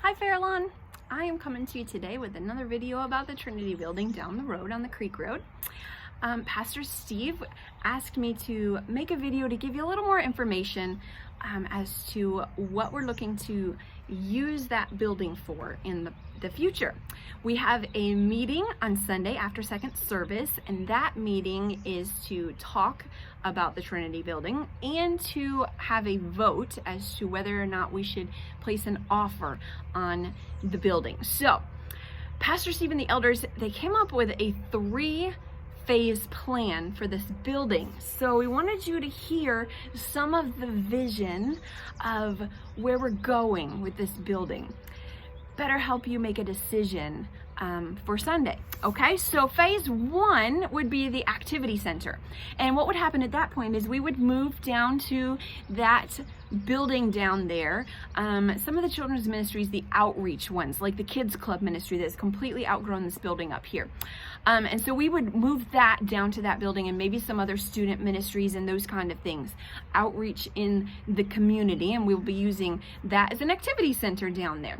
Hi Fairlawn! I am coming to you today with another video about the Trinity building down the road on the Creek Road. Pastor Steve asked me to make a video to give you a little more information as to what we're looking to use that building for in the future. We have a meeting on Sunday after second service, and that meeting is to talk about the Trinity building and to have a vote as to whether or not we should place an offer on the building. So Pastor Steve and the elders, they came up with a 3-phase plan for this building. So we wanted you to hear some of the vision of where we're going with this building. Better help you make a decision for Sunday. Okay, so phase 1 would be the activity center. And what would happen at that point is we would move down to that building down there. Some of the children's ministries, the outreach ones, like the kids club ministry that's completely outgrown this building up here. And so we would move that down to that building, and maybe some other student ministries and those kind of things. Outreach in the community, and we'll be using that as an activity center down there.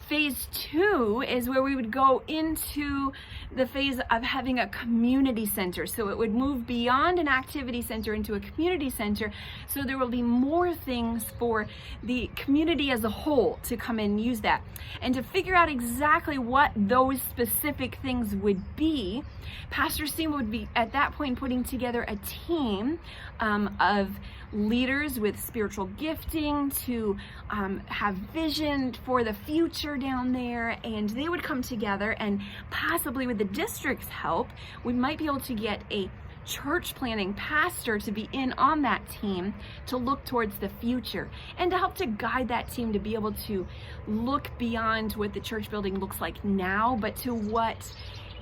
Phase 2 is where we would go into the phase of having a community center. So it would move beyond an activity center into a community center. So there will be more things for the community as a whole to come and use that. And to figure out exactly what those specific things would be, Pastor Steve would be at that point putting together a team of leaders with spiritual gifting to have vision for the future down there, and they would come together, and possibly with the district's help, we might be able to get a church planning pastor to be in on that team to look towards the future and to help to guide that team to be able to look beyond what the church building looks like now, but to what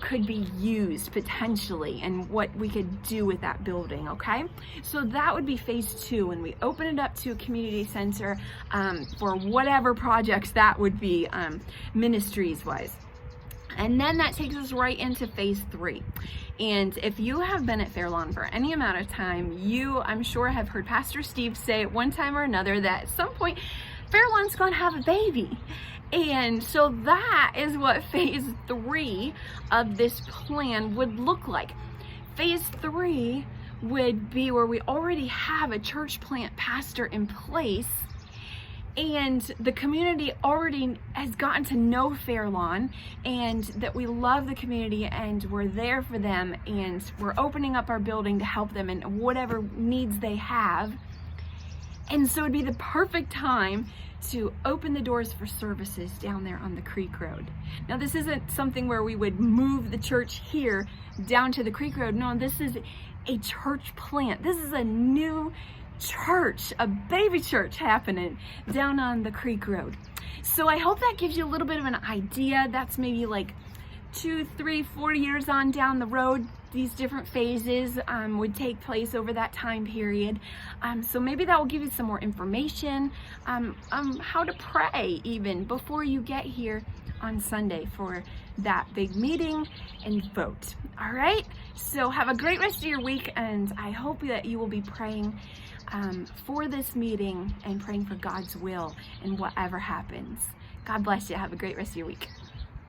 could be used potentially and what we could do with that building. Okay, so that would be phase 2, and we open it up to a community center for whatever projects that would be, ministries wise. And then that takes us right into phase 3. And if you have been at Fairlawn for any amount of time, you, I'm sure, have heard Pastor Steve say at one time or another that at some point Fairlawn's going to have a baby. And so that is what phase 3 of this plan would look like. Phase 3 would be where we already have a church plant pastor in place, and the community already has gotten to know Fairlawn, and that we love the community and we're there for them, and we're opening up our building to help them in whatever needs they have. And so it'd be the perfect time to open the doors for services down there on the Creek Road. Now, this isn't something where we would move the church here down to the Creek Road. No, this is a church plant. This is a new church, a baby church happening down on the Creek Road. So I hope that gives you a little bit of an idea. That's maybe like 2, 3, 4 years on down the road. These different phases would take place over that time period. So maybe that will give you some more information how to pray even before you get here on Sunday for that big meeting and vote. All right, so have a great rest of your week, and I hope that you will be praying for this meeting and praying for God's will in whatever happens. God bless you. Have a great rest of your week.